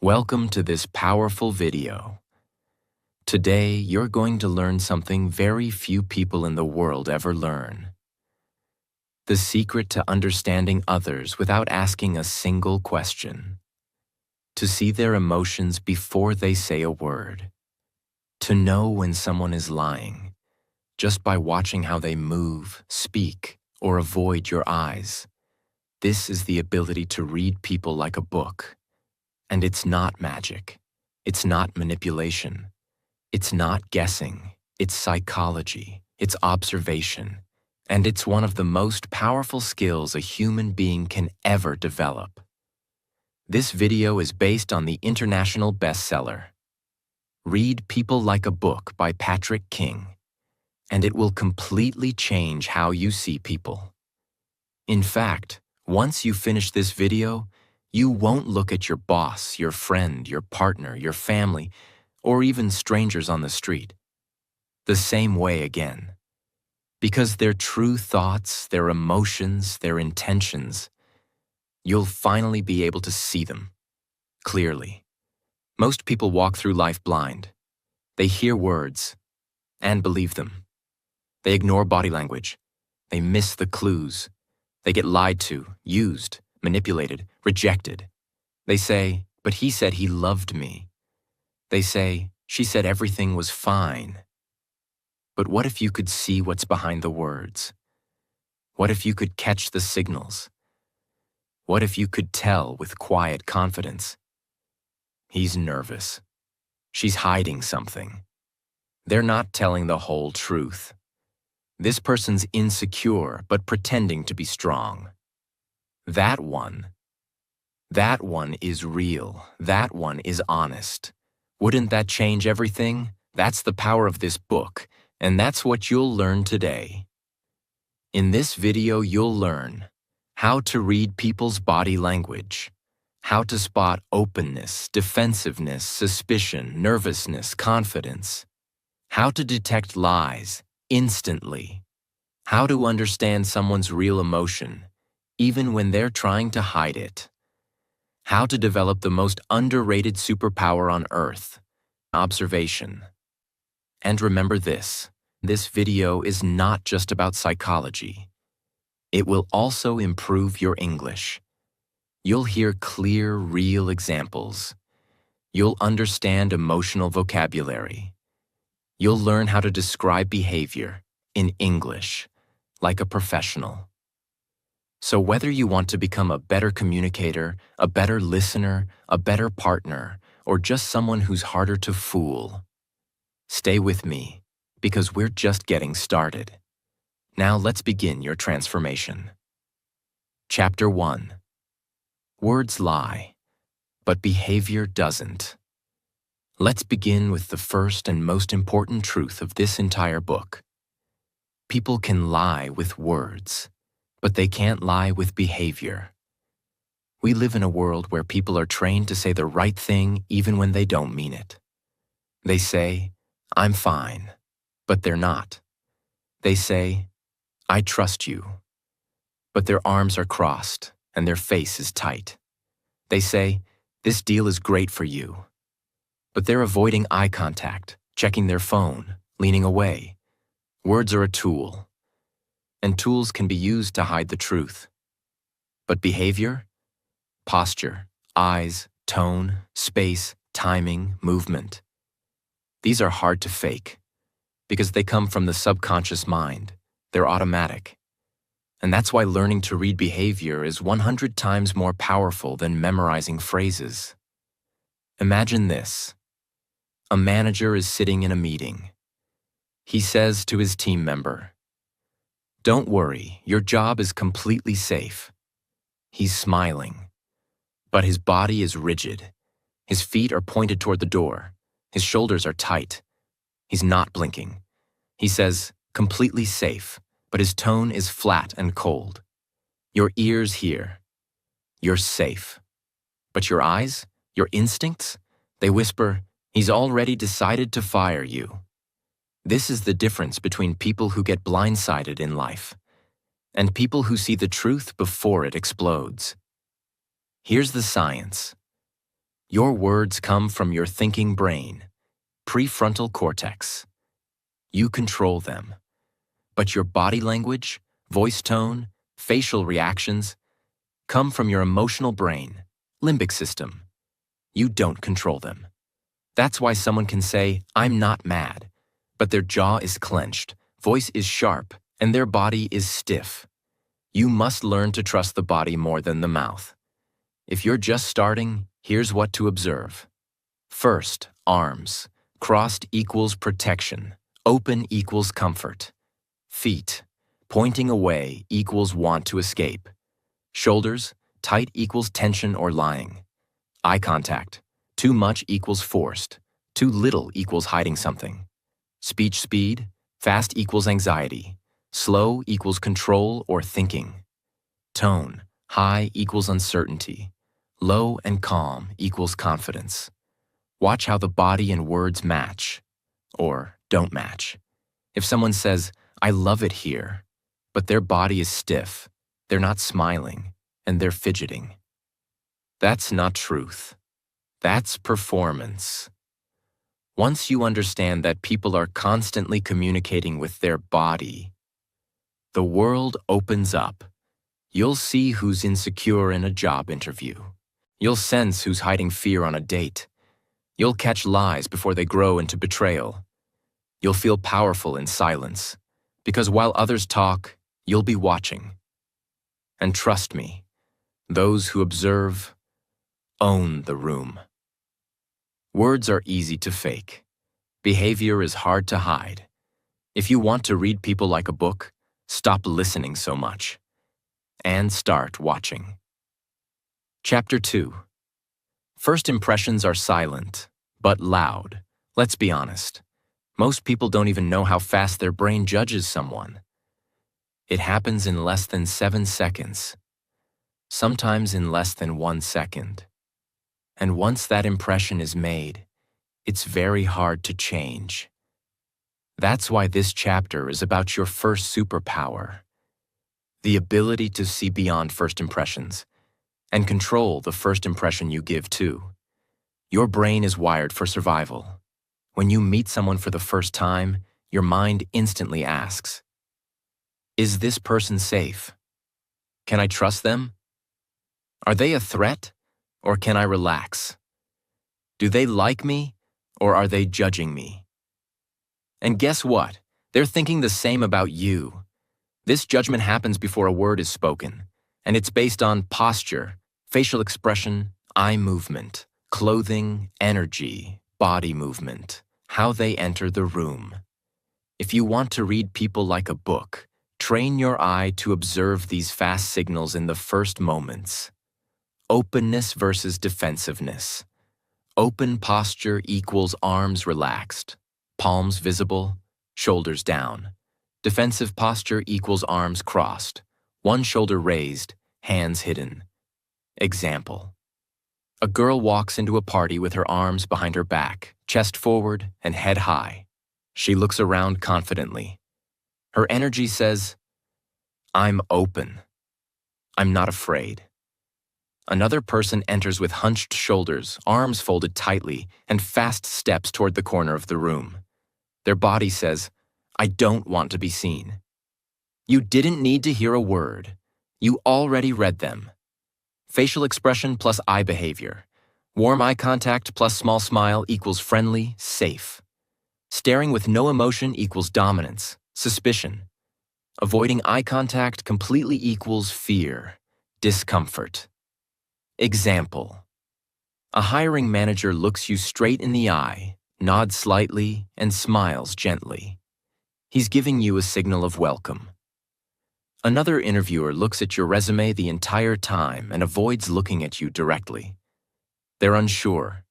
Welcome to this powerful video. Today, you're going to learn something very few people in the world ever learn. The secret to understanding others without asking a single question. To see their emotions before they say a word. To know when someone is lying, just by watching how they move, speak, or avoid your eyes. This is the ability to read people like a book. And it's not magic. It's not manipulation. It's not guessing. It's psychology. It's observation. And it's one of the most powerful skills a human being can ever develop. This video is based on the international bestseller, Read People Like a Book by Patrick King, and it will completely change how you see people. In fact, once you finish this video, you won't look at your boss, your friend, your partner, your family, or even strangers on the street the same way again. Because their true thoughts, their emotions, their intentions, you'll finally be able to see them clearly. Most people walk through life blind. They hear words and believe them. They ignore body language. They miss the clues. They get lied to, used, manipulated, rejected. They say, but he said he loved me. They say, she said everything was fine. But what if you could see what's behind the words? What if you could catch the signals? What if you could tell with quiet confidence? He's nervous. She's hiding something. They're not telling the whole truth. This person's insecure but pretending to be strong. That one is real. That one is honest. Wouldn't that change everything? That's the power of this book, and that's what you'll learn today. In this video, you'll learn how to read people's body language, how to spot openness, defensiveness, suspicion, nervousness, confidence, how to detect lies instantly, how to understand someone's real emotion, even when they're trying to hide it. How to develop the most underrated superpower on Earth, observation. And remember this video is not just about psychology. It will also improve your English. You'll hear clear, real examples. You'll understand emotional vocabulary. You'll learn how to describe behavior in English, like a professional. So whether you want to become a better communicator, a better listener, a better partner, or just someone who's harder to fool, stay with me, because we're just getting started. Now let's begin your transformation. Chapter 1. Words lie, but behavior doesn't. Let's begin with the first and most important truth of this entire book. People can lie with words, but they can't lie with behavior. We live in a world where people are trained to say the right thing even when they don't mean it. They say, I'm fine, but they're not. They say, I trust you, but their arms are crossed and their face is tight. They say, this deal is great for you, but they're avoiding eye contact, checking their phone, leaning away. Words are a tool, and tools can be used to hide the truth. But behavior, posture, eyes, tone, space, timing, movement, these are hard to fake because they come from the subconscious mind. They're automatic. And that's why learning to read behavior is 100 times more powerful than memorizing phrases. Imagine this. A manager is sitting in a meeting. He says to his team member, don't worry, your job is completely safe. He's smiling, but his body is rigid. His feet are pointed toward the door. His shoulders are tight. He's not blinking. He says, completely safe, but his tone is flat and cold. Your ears hear, you're safe. But your eyes, your instincts, they whisper, he's already decided to fire you. This is the difference between people who get blindsided in life and people who see the truth before it explodes. Here's the science. Your words come from your thinking brain, prefrontal cortex. You control them. But your body language, voice tone, facial reactions come from your emotional brain, limbic system. You don't control them. That's why someone can say, "I'm not mad," but their jaw is clenched, voice is sharp, and their body is stiff. You must learn to trust the body more than the mouth. If you're just starting, here's what to observe. First, arms. Crossed equals protection. Open equals comfort. Feet. Pointing away equals want to escape. Shoulders. Tight equals tension or lying. Eye contact. Too much equals forced. Too little equals hiding something. Speech speed. Fast equals anxiety. Slow equals control or thinking. Tone. High equals uncertainty. Low and calm equals confidence. Watch how the body and words match, or don't match. If someone says, "I love it here," but their body is stiff, they're not smiling, and they're fidgeting. That's not truth. That's performance. Once you understand that people are constantly communicating with their body, the world opens up. You'll see who's insecure in a job interview. You'll sense who's hiding fear on a date. You'll catch lies before they grow into betrayal. You'll feel powerful in silence, because while others talk, you'll be watching. And trust me, those who observe own the room. Words are easy to fake. Behavior is hard to hide. If you want to read people like a book, stop listening so much and start watching. Chapter 2. First impressions are silent, but loud. Let's be honest. Most people don't even know how fast their brain judges someone. It happens in less than 7 seconds, sometimes in less than 1 second. And once that impression is made, it's very hard to change. That's why this chapter is about your first superpower, the ability to see beyond first impressions and control the first impression you give too. Your brain is wired for survival. When you meet someone for the first time, your mind instantly asks, "Is this person safe? Can I trust them? Are they a threat, or can I relax? Do they like me, or are they judging me?" And guess what? They're thinking the same about you. This judgment happens before a word is spoken, and it's based on posture, facial expression, eye movement, clothing, energy, body movement, how they enter the room. If you want to read people like a book, train your eye to observe these fast signals in the first moments. Openness versus defensiveness. Open posture equals arms relaxed, palms visible, shoulders down. Defensive posture equals arms crossed, one shoulder raised, hands hidden. Example. A girl walks into a party with her arms behind her back, chest forward, and head high. She looks around confidently. Her energy says, "I'm open. I'm not afraid." Another person enters with hunched shoulders, arms folded tightly, and fast steps toward the corner of the room. Their body says, "I don't want to be seen." You didn't need to hear a word. You already read them. Facial expression plus eye behavior. Warm eye contact plus small smile equals friendly, safe. Staring with no emotion equals dominance, suspicion. Avoiding eye contact completely equals fear, discomfort. Example. A hiring manager looks you straight in the eye, nods slightly, and smiles gently. He's giving you a signal of welcome. Another interviewer looks at your resume the entire time and avoids looking at you directly. They're unsure,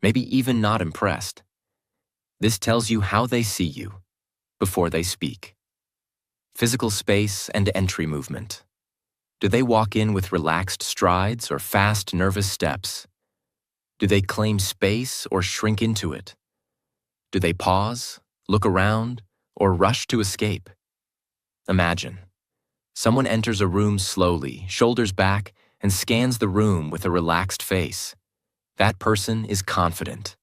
maybe even not impressed. This tells you how they see you before they speak. Physical space and entry movement. Do they walk in with relaxed strides or fast, nervous steps? Do they claim space or shrink into it? Do they pause, look around, or rush to escape? Imagine. Someone enters a room slowly, shoulders back, and scans the room with a relaxed face. That person is confident.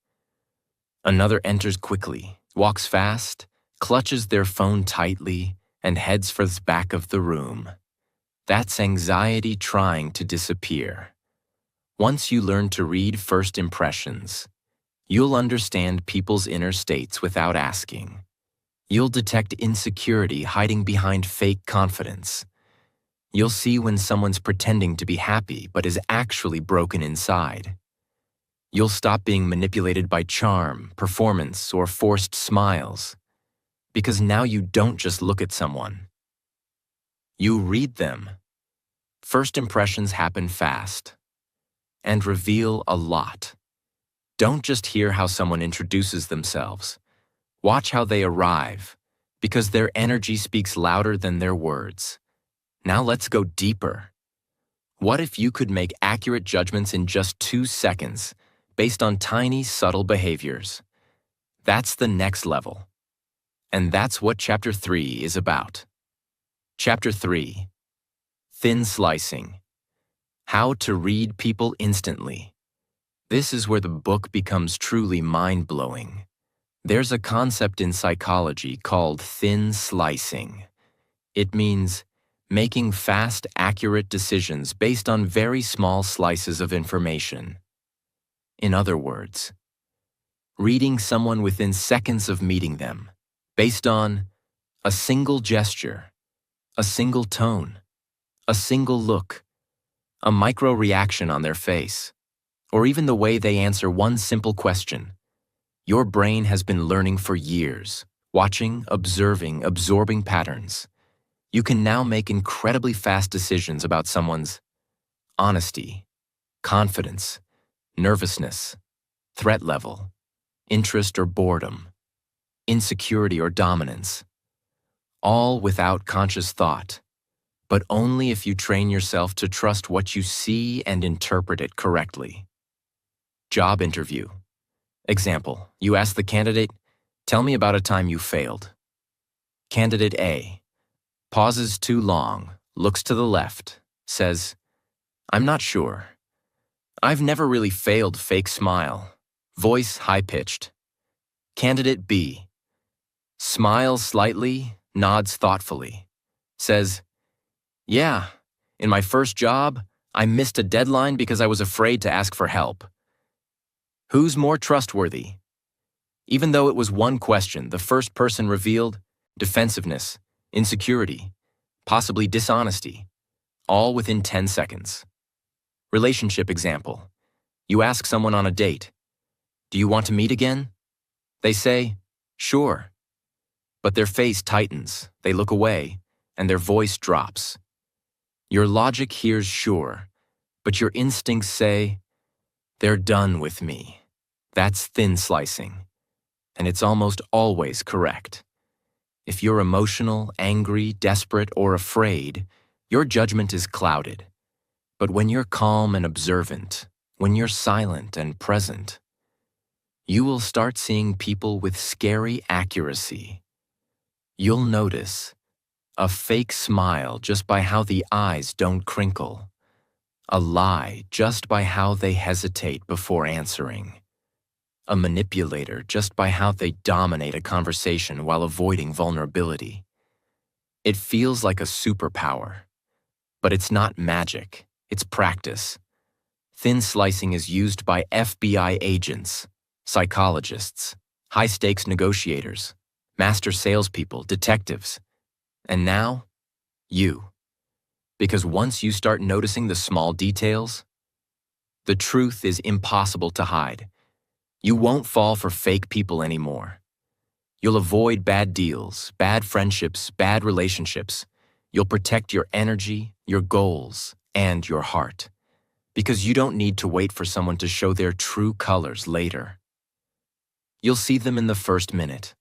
Another enters quickly, walks fast, clutches their phone tightly, and heads for the back of the room. That's anxiety trying to disappear. Once you learn to read first impressions, you'll understand people's inner states without asking. You'll detect insecurity hiding behind fake confidence. You'll see when someone's pretending to be happy but is actually broken inside. You'll stop being manipulated by charm, performance, or forced smiles. Because now you don't just look at someone. You read them. First impressions happen fast and reveal a lot. Don't just hear how someone introduces themselves. Watch how they arrive, because their energy speaks louder than their words. Now let's go deeper. What if you could make accurate judgments in just 2 seconds, based on tiny, subtle behaviors? That's the next level. And that's what Chapter 3 is about. Chapter 3. Thin Slicing. How to read people instantly. This is where the book becomes truly mind-blowing. There's a concept in psychology called thin slicing. It means making fast, accurate decisions based on very small slices of information. In other words, reading someone within seconds of meeting them, based on a single gesture, a single tone, a single look, a micro-reaction on their face, or even the way they answer one simple question. Your brain has been learning for years, watching, observing, absorbing patterns. You can now make incredibly fast decisions about someone's honesty, confidence, nervousness, threat level, interest or boredom, insecurity or dominance, all without conscious thought, but only if you train yourself to trust what you see and interpret it correctly. Job interview. Example, you ask the candidate, "Tell me about a time you failed." Candidate A pauses too long, looks to the left, says, "I'm not sure. I've never really failed." Fake smile, voice high-pitched. Candidate B smiles slightly, nods thoughtfully, says, "Yeah, in my first job, I missed a deadline because I was afraid to ask for help." Who's more trustworthy? Even though it was one question, the first person revealed defensiveness, insecurity, possibly dishonesty, all within 10 seconds. Relationship example. You ask someone on a date, "Do you want to meet again?" They say, "Sure." But their face tightens, they look away, and their voice drops. Your logic hears "sure," but your instincts say, "They're done with me." That's thin slicing, and it's almost always correct. If you're emotional, angry, desperate, or afraid, your judgment is clouded. But when you're calm and observant, when you're silent and present, you will start seeing people with scary accuracy. You'll notice a fake smile just by how the eyes don't crinkle, a lie just by how they hesitate before answering, a manipulator just by how they dominate a conversation while avoiding vulnerability. It feels like a superpower, but it's not magic, it's practice. Thin slicing is used by FBI agents, psychologists, high-stakes negotiators, master salespeople, detectives, and now, you. Because once you start noticing the small details, the truth is impossible to hide. You won't fall for fake people anymore. You'll avoid bad deals, bad friendships, bad relationships. You'll protect your energy, your goals, and your heart. Because you don't need to wait for someone to show their true colors later. You'll see them in the first minute.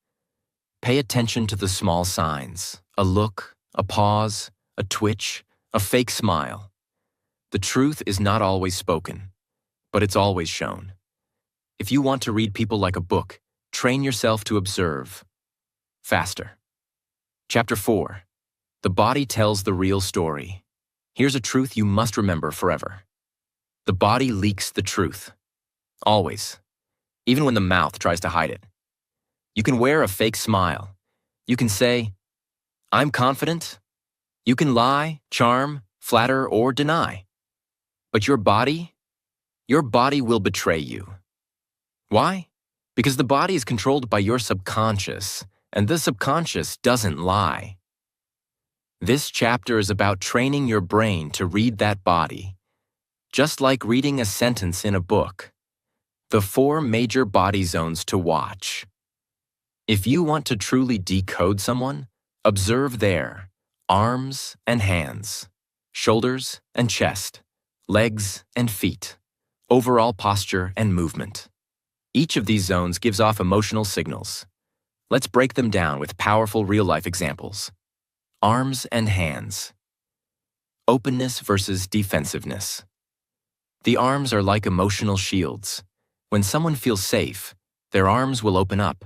Pay attention to the small signs, a look, a pause, a twitch, a fake smile. The truth is not always spoken, but it's always shown. If you want to read people like a book, train yourself to observe. Faster. Chapter 4. The body tells the real story. Here's a truth you must remember forever. The body leaks the truth. Always. Even when the mouth tries to hide it. You can wear a fake smile. You can say, "I'm confident." You can lie, charm, flatter, or deny. But your body will betray you. Why? Because the body is controlled by your subconscious, and the subconscious doesn't lie. This chapter is about training your brain to read that body, just like reading a sentence in a book. The 4 major body zones to watch. If you want to truly decode someone, observe their arms and hands, shoulders and chest, legs and feet, overall posture and movement. Each of these zones gives off emotional signals. Let's break them down with powerful real-life examples. Arms and hands. Openness versus defensiveness. The arms are like emotional shields. When someone feels safe, their arms will open up.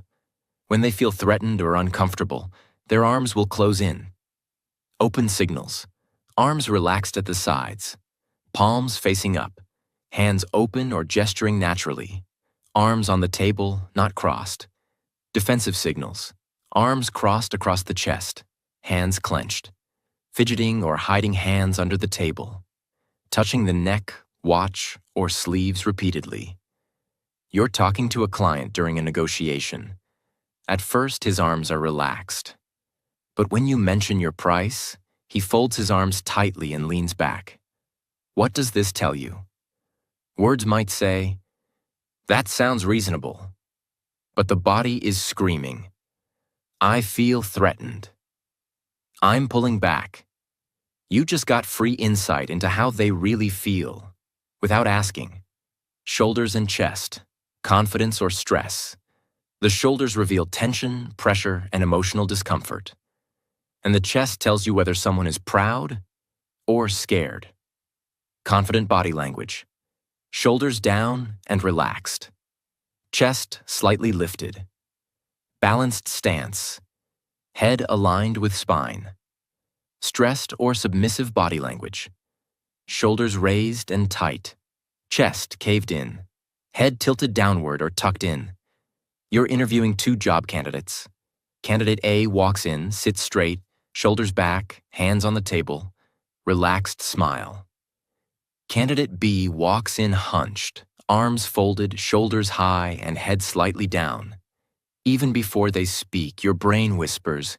When they feel threatened or uncomfortable, their arms will close in. Open signals. Arms relaxed at the sides. Palms facing up. Hands open or gesturing naturally. Arms on the table, not crossed. Defensive signals. Arms crossed across the chest. Hands clenched. Fidgeting or hiding hands under the table. Touching the neck, watch, or sleeves repeatedly. You're talking to a client during a negotiation. At first, his arms are relaxed. But when you mention your price, he folds his arms tightly and leans back. What does this tell you? Words might say, "That sounds reasonable." But the body is screaming, "I feel threatened. I'm pulling back." You just got free insight into how they really feel, without asking. Shoulders and chest, confidence or stress. The shoulders reveal tension, pressure, and emotional discomfort. And the chest tells you whether someone is proud or scared. Confident body language. Shoulders down and relaxed. Chest slightly lifted. Balanced stance. Head aligned with spine. Stressed or submissive body language. Shoulders raised and tight. Chest caved in. Head tilted downward or tucked in. You're interviewing 2 job candidates. Candidate A walks in, sits straight, shoulders back, hands on the table, relaxed smile. Candidate B walks in hunched, arms folded, shoulders high, and head slightly down. Even before they speak, your brain whispers,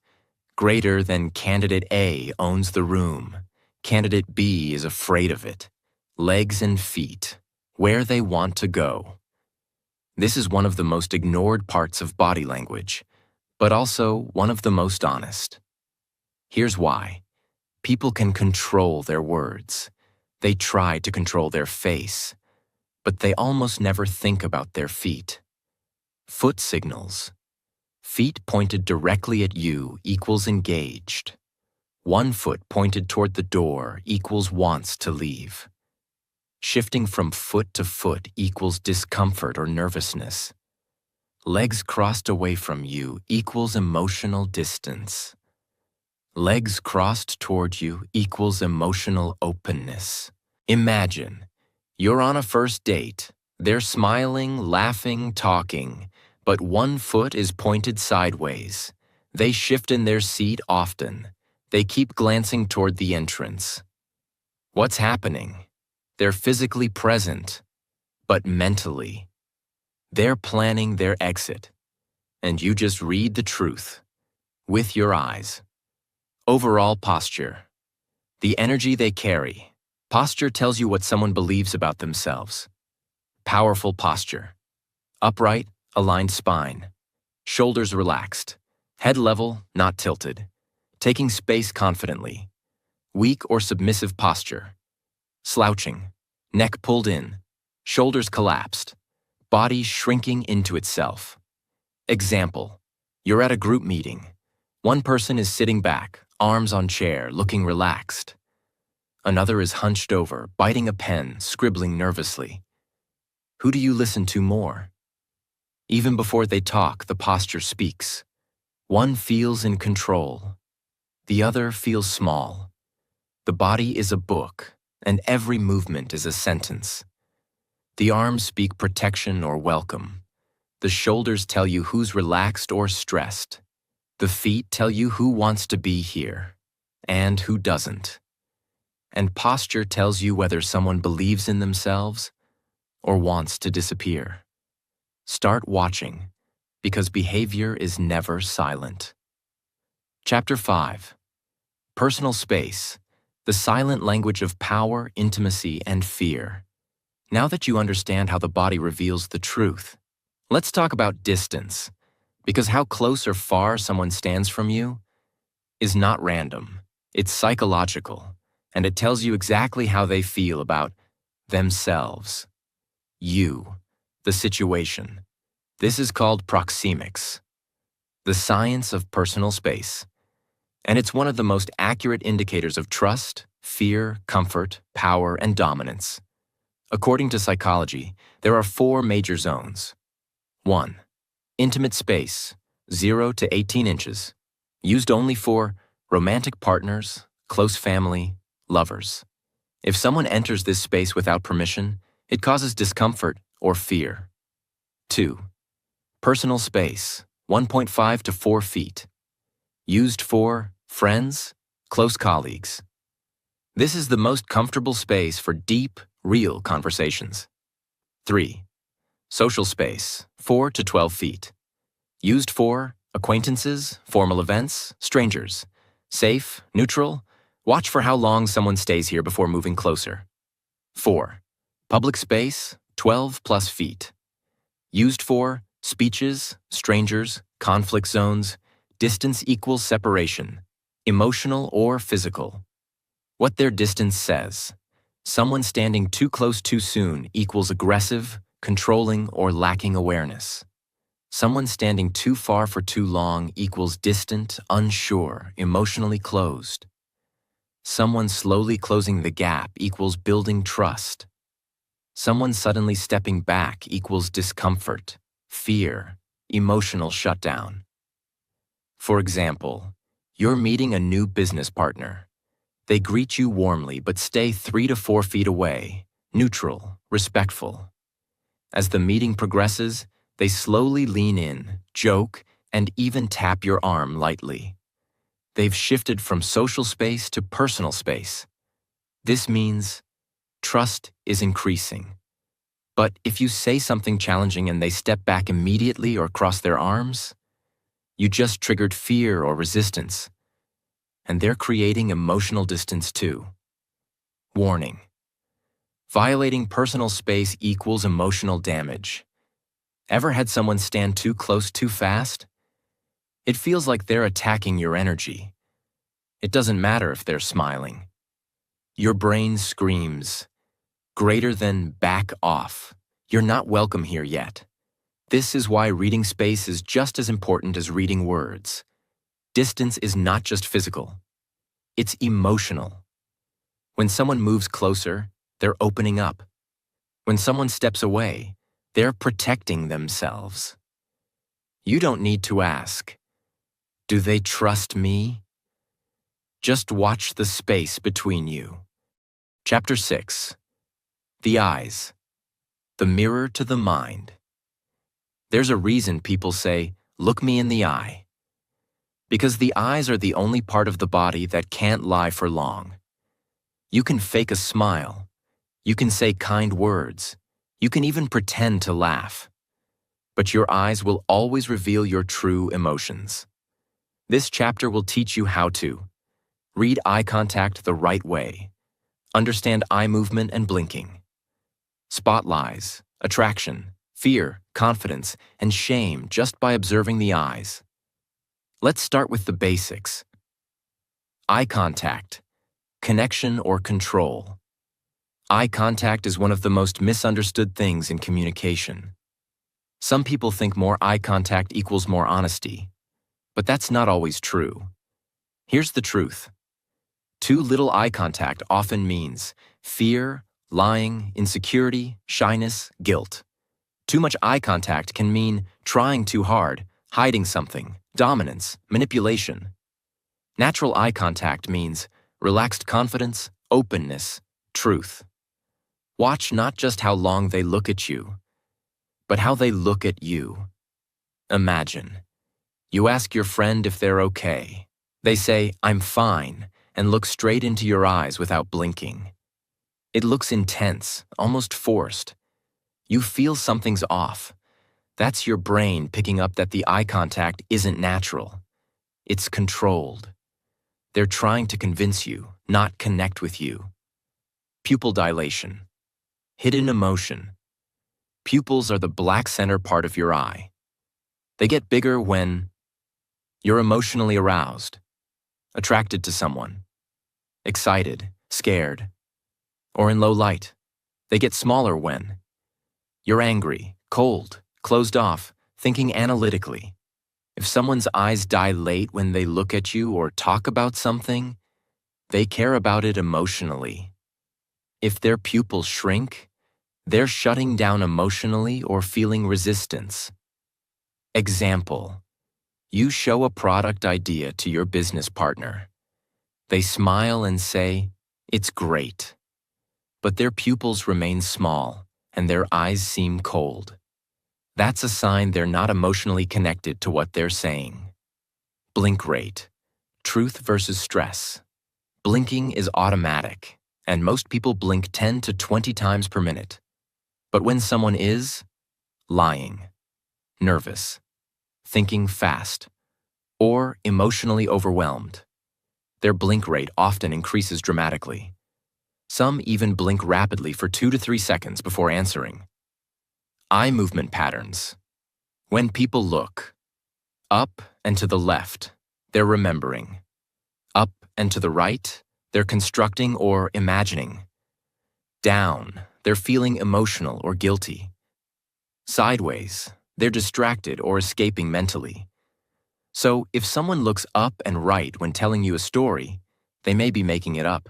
"Greater than candidate A owns the room. Candidate B is afraid of it. Legs and feet, where they want to go." This is one of the most ignored parts of body language, but also one of the most honest. Here's why. People can control their words. They try to control their face, but they almost never think about their feet. Foot signals. Feet pointed directly at you equals engaged. 1 foot pointed toward the door equals wants to leave. Shifting from foot to foot equals discomfort or nervousness. Legs crossed away from you equals emotional distance. Legs crossed toward you equals emotional openness. Imagine, you're on a first date. They're smiling, laughing, talking, but 1 foot is pointed sideways. They shift in their seat often. They keep glancing toward the entrance. What's happening? They're physically present, but mentally. They're planning their exit, and you just read the truth with your eyes. Overall posture. The energy they carry. Posture tells you what someone believes about themselves. Powerful posture. Upright, aligned spine. Shoulders relaxed. Head level, not tilted. Taking space confidently. Weak or submissive posture. Slouching. Neck pulled in. Shoulders collapsed. Body shrinking into itself. Example. You're at a group meeting. One person is sitting back, arms on chair, looking relaxed. Another is hunched over, biting a pen, scribbling nervously. Who do you listen to more? Even before they talk, the posture speaks. One feels in control. The other feels small. The body is a book, and every movement is a sentence. The arms speak protection or welcome. The shoulders tell you who's relaxed or stressed. The feet tell you who wants to be here and who doesn't. And posture tells you whether someone believes in themselves or wants to disappear. Start watching, because behavior is never silent. Chapter 5. Personal Space, the silent language of power, intimacy, and fear. Now that you understand how the body reveals the truth, let's talk about distance, because how close or far someone stands from you is not random. It's psychological, and it tells you exactly how they feel about themselves, you, the situation. This is called proxemics, the science of personal space. And it's one of the most accurate indicators of trust, fear, comfort, power, and dominance. According to psychology, there are 4 major zones. 1. Intimate space, 0 to 18 inches, used only for romantic partners, close family, lovers. If someone enters this space without permission, it causes discomfort or fear. 2. Personal space, 1.5 to 4 feet, used for friends, close colleagues. This is the most comfortable space for deep, real conversations. 3. Social space, 4 to 12 feet, used for acquaintances, formal events, strangers. Safe, neutral, watch for how long someone stays here before moving closer. 4. Public space, 12 plus feet, used for speeches, strangers, conflict zones. Distance equals separation, emotional or physical. What their distance says. Someone standing too close too soon equals aggressive, controlling, or lacking awareness. Someone standing too far for too long equals distant, unsure, emotionally closed. Someone slowly closing the gap equals building trust. Someone suddenly stepping back equals discomfort, fear, emotional shutdown. For example, you're meeting a new business partner. They greet you warmly but stay 3 to 4 feet away, neutral, respectful. As the meeting progresses, they slowly lean in, joke, and even tap your arm lightly. They've shifted from social space to personal space. This means trust is increasing. But if you say something challenging and they step back immediately or cross their arms, you just triggered fear or resistance, and they're creating emotional distance too. Warning: violating personal space equals emotional damage. Ever had someone stand too close too fast? It feels like they're attacking your energy. It doesn't matter if they're smiling. Your brain screams, greater than back off. You're not welcome here yet. This is why reading space is just as important as reading words. Distance is not just physical. It's emotional. When someone moves closer, they're opening up. When someone steps away, they're protecting themselves. You don't need to ask, do they trust me? Just watch the space between you. Chapter 6. The eyes. The mirror to the mind. There's a reason people say, look me in the eye. Because the eyes are the only part of the body that can't lie for long. You can fake a smile. You can say kind words. You can even pretend to laugh. But your eyes will always reveal your true emotions. This chapter will teach you how to read eye contact the right way, understand eye movement and blinking, spot lies, attraction, fear, confidence, and shame just by observing the eyes. Let's start with the basics. Eye contact, connection or control. Eye contact is one of the most misunderstood things in communication. Some people think more eye contact equals more honesty, but that's not always true. Here's the truth. Too little eye contact often means fear, lying, insecurity, shyness, guilt. Too much eye contact can mean trying too hard, hiding something, dominance, manipulation. Natural eye contact means relaxed confidence, openness, truth. Watch not just how long they look at you, but how they look at you. Imagine. You ask your friend if they're okay. They say, "I'm fine," and look straight into your eyes without blinking. It looks intense, almost forced. You feel something's off. That's your brain picking up that the eye contact isn't natural. It's controlled. They're trying to convince you, not connect with you. Pupil dilation. Hidden emotion. Pupils are the black center part of your eye. They get bigger when you're emotionally aroused, attracted to someone, excited, scared, or in low light. They get smaller when you're angry, cold, closed off, thinking analytically. If someone's eyes dilate when they look at you or talk about something, they care about it emotionally. If their pupils shrink, they're shutting down emotionally or feeling resistance. Example: you show a product idea to your business partner. They smile and say, "It's great." But their pupils remain small and their eyes seem cold. That's a sign they're not emotionally connected to what they're saying. Blink rate. Truth versus stress. Blinking is automatic, and most people blink 10 to 20 times per minute. But when someone is lying, nervous, thinking fast, or emotionally overwhelmed, their blink rate often increases dramatically. Some even blink rapidly for 2 to 3 seconds before answering. Eye movement patterns. When people look up and to the left, they're remembering. Up and to the right, they're constructing or imagining. Down, they're feeling emotional or guilty. Sideways, they're distracted or escaping mentally. So if someone looks up and right when telling you a story, they may be making it up.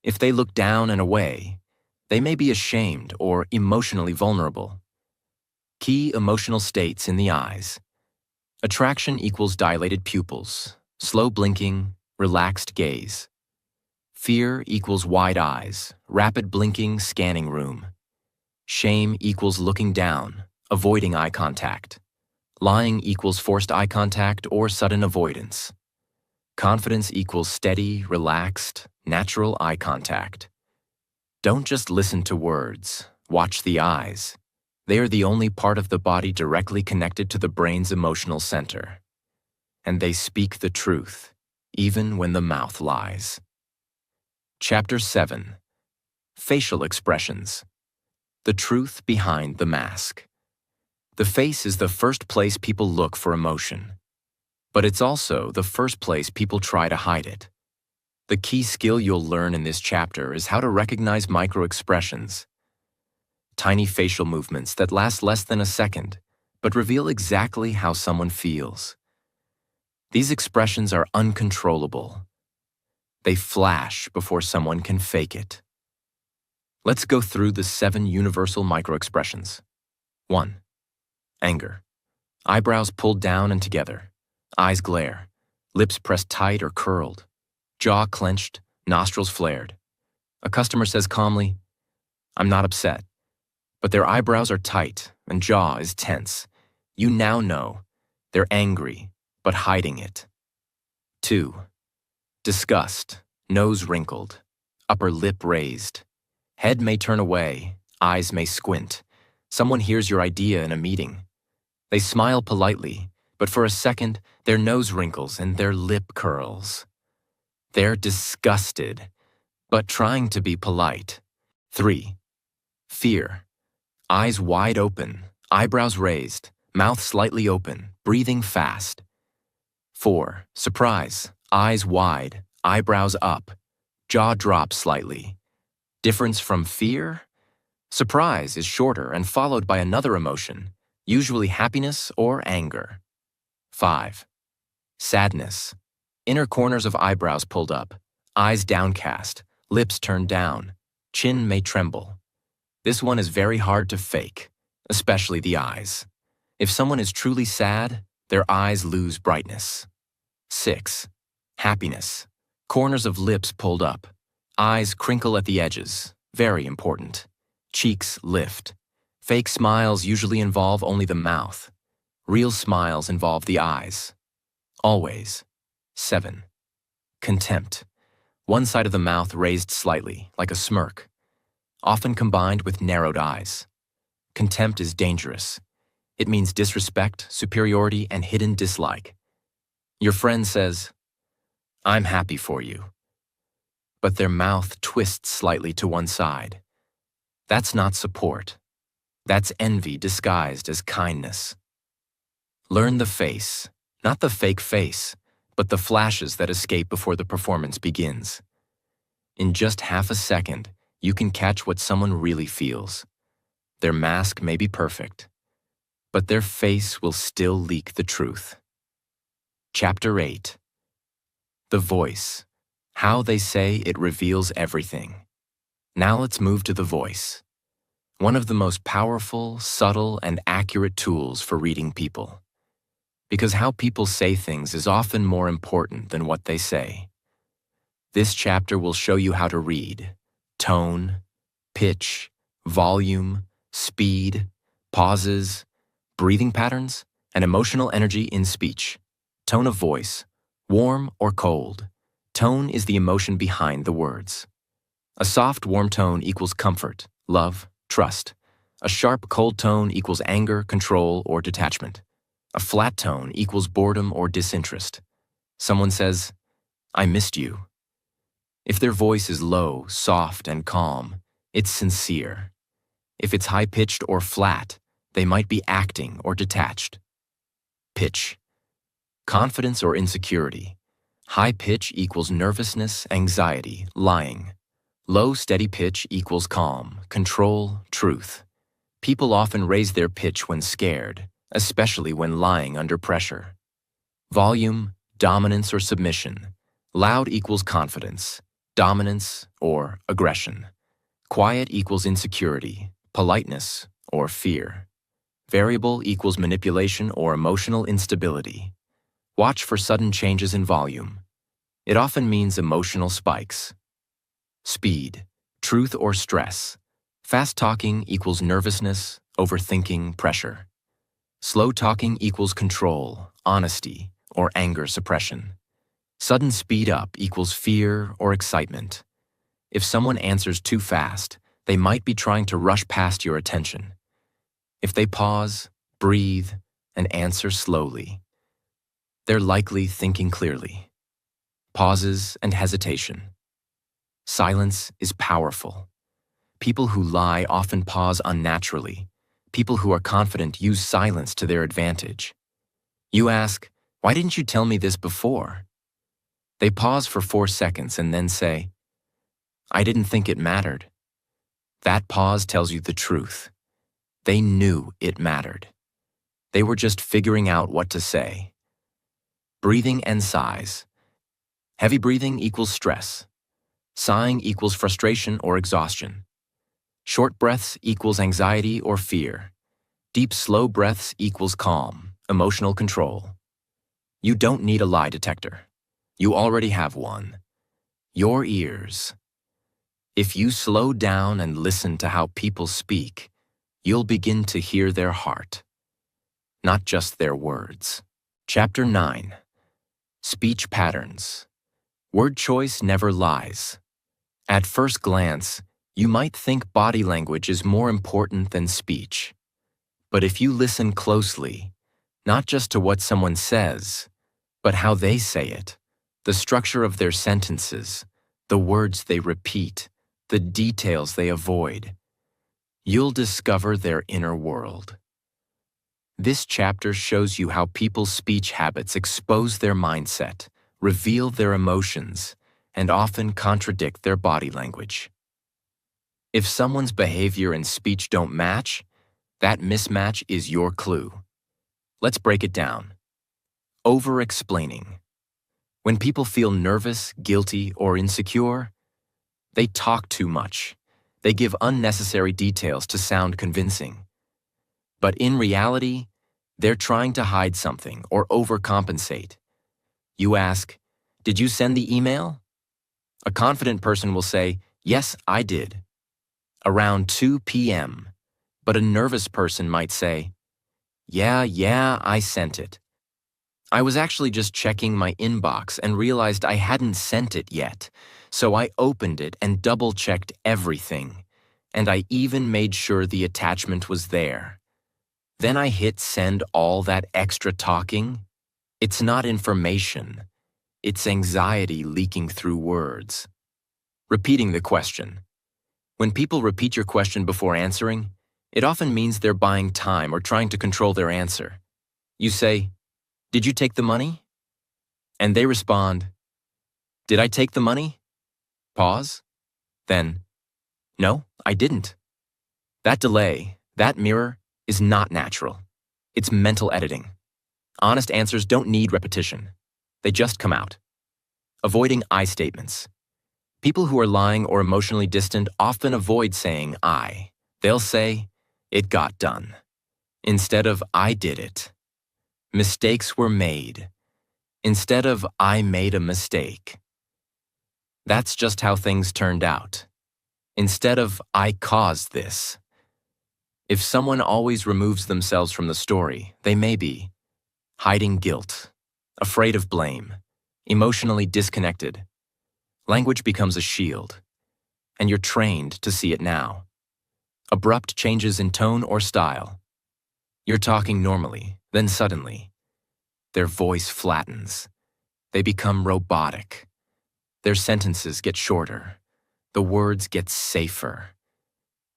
If they look down and away, they may be ashamed or emotionally vulnerable. Key emotional states in the eyes. Attraction equals dilated pupils, slow blinking, relaxed gaze. Fear equals wide eyes, rapid blinking, scanning room. Shame equals looking down, avoiding eye contact. Lying equals forced eye contact or sudden avoidance. Confidence equals steady, relaxed, natural eye contact. Don't just listen to words, watch the eyes. They are the only part of the body directly connected to the brain's emotional center. And they speak the truth, even when the mouth lies. Chapter 7. Facial expressions. The truth behind the mask. The face is the first place people look for emotion. But it's also the first place people try to hide it. The key skill you'll learn in this chapter is how to recognize micro-expressions. Tiny facial movements that last less than a second, but reveal exactly how someone feels. These expressions are uncontrollable. They flash before someone can fake it. Let's go through the 7 universal micro-expressions. 1. Anger. Eyebrows pulled down and together. Eyes glare. Lips pressed tight or curled. Jaw clenched, nostrils flared. A customer says calmly, "I'm not upset." But their eyebrows are tight and jaw is tense. You now know they're angry, but hiding it. 2. Disgust. Nose wrinkled. Upper lip raised. Head may turn away. Eyes may squint. Someone hears your idea in a meeting. They smile politely, but for a second, their nose wrinkles and their lip curls. They're disgusted, but trying to be polite. 3. Fear. Eyes wide open, eyebrows raised, mouth slightly open, breathing fast. 4. Surprise. Eyes wide, eyebrows up, jaw drops slightly. Difference from fear? Surprise is shorter and followed by another emotion, usually happiness or anger. 5. Sadness. Inner corners of eyebrows pulled up, eyes downcast, lips turned down, chin may tremble. This one is very hard to fake, especially the eyes. If someone is truly sad, their eyes lose brightness. 6. Happiness. Corners of lips pulled up, eyes crinkle at the edges, Very important. Cheeks lift. Fake smiles usually involve only the mouth. Real smiles involve the eyes. Always. 7. Contempt. One side of the mouth raised slightly, like a smirk, often combined with narrowed eyes. Contempt is dangerous. It means disrespect, superiority, and hidden dislike. Your friend says, "I'm happy for you," but their mouth twists slightly to one side. That's not support. That's envy disguised as kindness. Learn the face, not the fake face, but the flashes that escape before the performance begins. In just half a second, you can catch what someone really feels. Their mask may be perfect, but their face will still leak the truth. Chapter 8. The voice. How they say it reveals everything. Now let's move to the voice. One of the most powerful, subtle, and accurate tools for reading people. Because how people say things is often more important than what they say. This chapter will show you how to read tone, pitch, volume, speed, pauses, breathing patterns, and emotional energy in speech. Tone of voice, warm or cold. Tone is the emotion behind the words. A soft, warm tone equals comfort, love, trust. A sharp, cold tone equals anger, control, or detachment. A flat tone equals boredom or disinterest. Someone says, "I missed you." If their voice is low, soft, and calm, it's sincere. If it's high-pitched or flat, they might be acting or detached. Pitch. Confidence or insecurity. High pitch equals nervousness, anxiety, lying. Low, steady pitch equals calm, control, truth. People often raise their pitch when scared, especially when lying under pressure. Volume, dominance or submission. Loud equals confidence, dominance or aggression. Quiet equals insecurity, politeness or fear. Variable equals manipulation or emotional instability. Watch for sudden changes in volume. It often means emotional spikes. Speed, truth or stress. Fast talking equals nervousness, overthinking, pressure. Slow talking equals control, honesty, or anger suppression. Sudden speed up equals fear or excitement. If someone answers too fast, they might be trying to rush past your attention. If they pause, breathe, and answer slowly, they're likely thinking clearly. Pauses and hesitation. Silence is powerful. People who lie often pause unnaturally. People who are confident use silence to their advantage. You ask, "Why didn't you tell me this before?" They pause for 4 seconds and then say, "I didn't think it mattered." That pause tells you the truth. They knew it mattered. They were just figuring out what to say. Breathing and sighs. Heavy breathing equals stress. Sighing equals frustration or exhaustion. Short breaths equals anxiety or fear. Deep, slow breaths equals calm, emotional control. You don't need a lie detector. You already have one. Your ears. If you slow down and listen to how people speak, you'll begin to hear their heart, not just their words. Chapter 9. Speech patterns. Word choice never lies. At first glance, you might think body language is more important than speech. But if you listen closely, not just to what someone says, but how they say it, the structure of their sentences, the words they repeat, the details they avoid, you'll discover their inner world. This chapter shows you how people's speech habits expose their mindset, reveal their emotions, and often contradict their body language. If someone's behavior and speech don't match, that mismatch is your clue. Let's break it down. Over-explaining. When people feel nervous, guilty, or insecure, they talk too much. They give unnecessary details to sound convincing. But in reality, they're trying to hide something or overcompensate. You ask, "Did you send the email?" A confident person will say, "Yes, I did." around 2 p.m., but a nervous person might say, yeah, I sent it. I was actually just checking my inbox and realized I hadn't sent it yet, so I opened it and double-checked everything, and I even made sure the attachment was there. Then I hit send all that extra talking. It's not information. It's anxiety leaking through words. Repeating the question. When people repeat your question before answering, it often means they're buying time or trying to control their answer. You say, "Did you take the money?" And they respond, "Did I take the money?" Pause. Then, "No, I didn't." That delay, that mirror, is not natural. It's mental editing. Honest answers don't need repetition. They just come out. Avoiding I statements. People who are lying or emotionally distant often avoid saying I. They'll say, "It got done," instead of "I did it." Mistakes were made, instead of "I made a mistake." That's just how things turned out, instead of "I caused this." If someone always removes themselves from the story, they may be hiding guilt, afraid of blame, emotionally disconnected. Language becomes a shield, and you're trained to see it now. Abrupt changes in tone or style. You're talking normally, then suddenly, their voice flattens. They become robotic. Their sentences get shorter. The words get safer.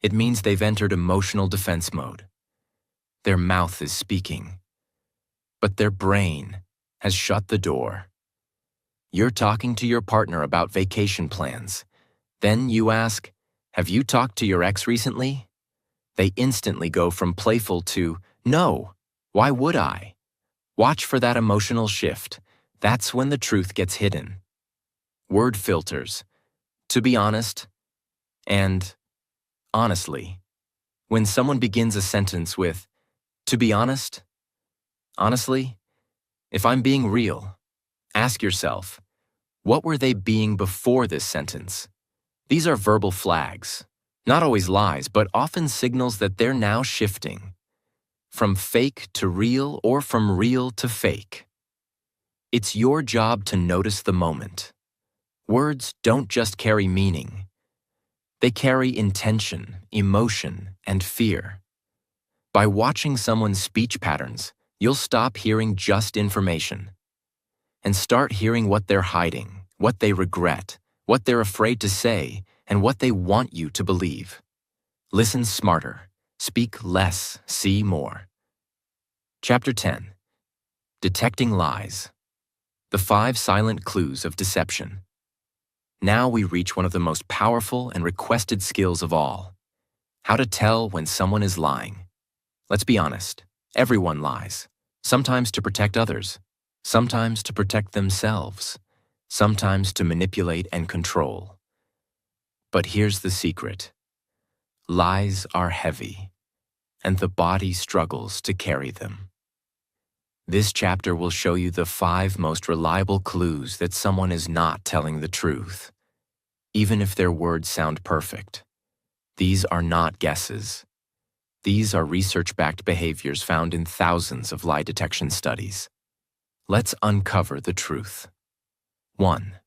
It means they've entered emotional defense mode. Their mouth is speaking, but their brain has shut the door. You're talking to your partner about vacation plans. Then you ask, "Have you talked to your ex recently?" They instantly go from playful to, "No, why would I?" Watch for that emotional shift. That's when the truth gets hidden. Word filters. To be honest, and honestly. When someone begins a sentence with, "To be honest, honestly," if I'm being real, ask yourself, what were they being before this sentence? These are verbal flags. Not always lies, but often signals that they're now shifting. From fake to real or from real to fake. It's your job to notice the moment. Words don't just carry meaning. They carry intention, emotion, and fear. By watching someone's speech patterns, you'll stop hearing just information and start hearing what they're hiding, what they regret, what they're afraid to say, and what they want you to believe. Listen smarter, speak less, see more. Chapter 10. Detecting Lies. The 5 Silent Clues of Deception. Now we reach one of the most powerful and requested skills of all. How to tell when someone is lying. Let's be honest, everyone lies. Sometimes to protect others, sometimes to protect themselves, sometimes to manipulate and control. But here's the secret. Lies are heavy, and the body struggles to carry them. This chapter will show you the 5 most reliable clues that someone is not telling the truth, even if their words sound perfect. These are not guesses. These are research-backed behaviors found in thousands of lie detection studies. Let's uncover the truth. 1.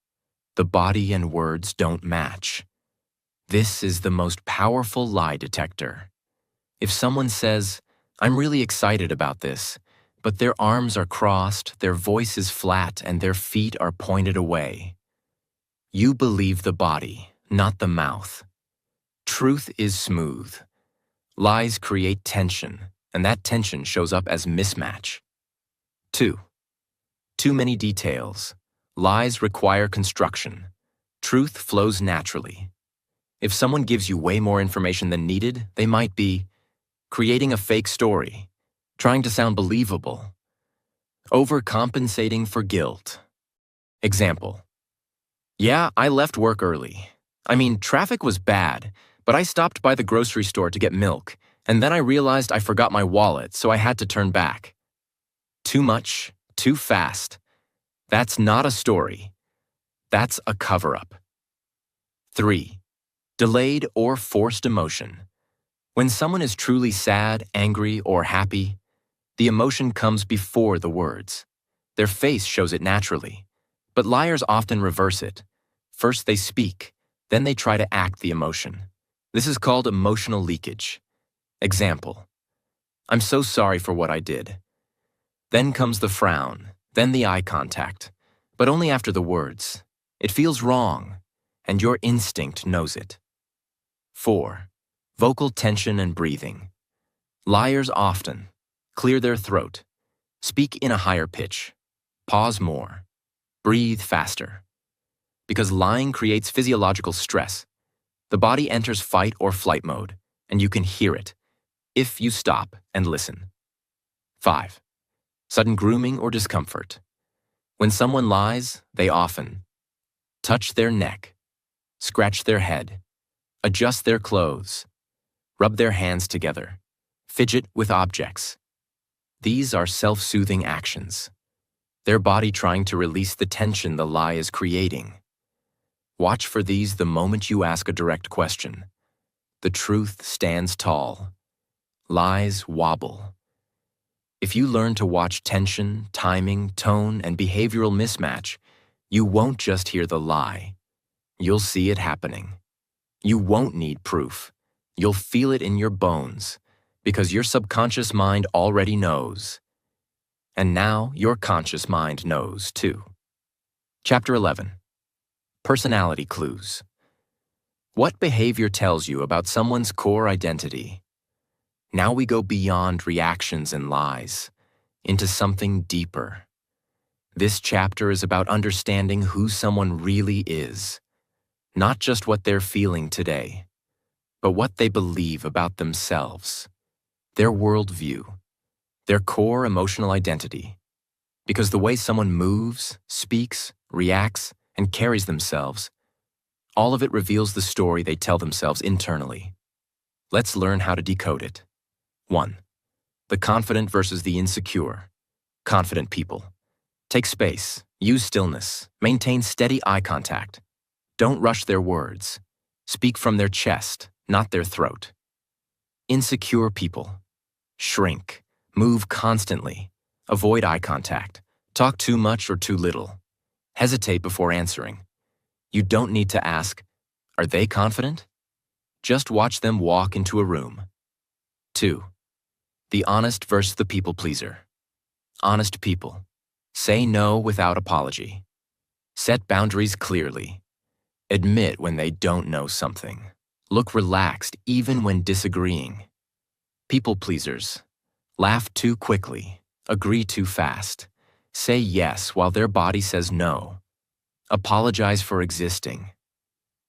The body and words don't match. This is the most powerful lie detector. If someone says, "I'm really excited about this," but their arms are crossed, their voice is flat, and their feet are pointed away, you believe the body, not the mouth. Truth is smooth. Lies create tension, and that tension shows up as mismatch. 2. Too many details. Lies require construction. Truth flows naturally. If someone gives you way more information than needed, they might be creating a fake story, trying to sound believable, overcompensating for guilt. Example. "Yeah, I left work early. I mean, traffic was bad, but I stopped by the grocery store to get milk, and then I realized I forgot my wallet, so I had to turn back." Too much, too fast. That's not a story. That's a cover-up. 3. Delayed or forced emotion. When someone is truly sad, angry, or happy, the emotion comes before the words. Their face shows it naturally. But liars often reverse it. First they speak, then they try to act the emotion. This is called emotional leakage. Example: I'm so sorry for what I did. Then comes the frown, then the eye contact, but only after the words. It feels wrong, and your instinct knows it. 4. Vocal tension and breathing. Liars often clear their throat, speak in a higher pitch, pause more, breathe faster. Because lying creates physiological stress. The body enters fight or flight mode, and you can hear it if you stop and listen. 5. Sudden grooming or discomfort. When someone lies, they often touch their neck, scratch their head, adjust their clothes, rub their hands together, fidget with objects. These are self-soothing actions. Their body trying to release the tension the lie is creating. Watch for these the moment you ask a direct question. The truth stands tall. Lies wobble. If you learn to watch tension, timing, tone, and behavioral mismatch, you won't just hear the lie. You'll see it happening. You won't need proof. You'll feel it in your bones, because your subconscious mind already knows. And now your conscious mind knows too. Chapter 11. Personality clues. What behavior tells you about someone's core identity? Now we go beyond reactions and lies, into something deeper. This chapter is about understanding who someone really is, not just what they're feeling today, but what they believe about themselves, their worldview, their core emotional identity. Because the way someone moves, speaks, reacts, and carries themselves, all of it reveals the story they tell themselves internally. Let's learn how to decode it. 1. The confident versus the insecure. Confident people. Take space, use stillness, maintain steady eye contact. Don't rush their words. Speak from their chest, not their throat. Insecure people. Shrink, move constantly, avoid eye contact, talk too much or too little. Hesitate before answering. You don't need to ask, are they confident? Just watch them walk into a room. 2. The honest versus the people pleaser. Honest people. Say no without apology. Set boundaries clearly. Admit when they don't know something. Look relaxed even when disagreeing. People pleasers. Laugh too quickly. Agree too fast. Say yes while their body says no. Apologize for existing.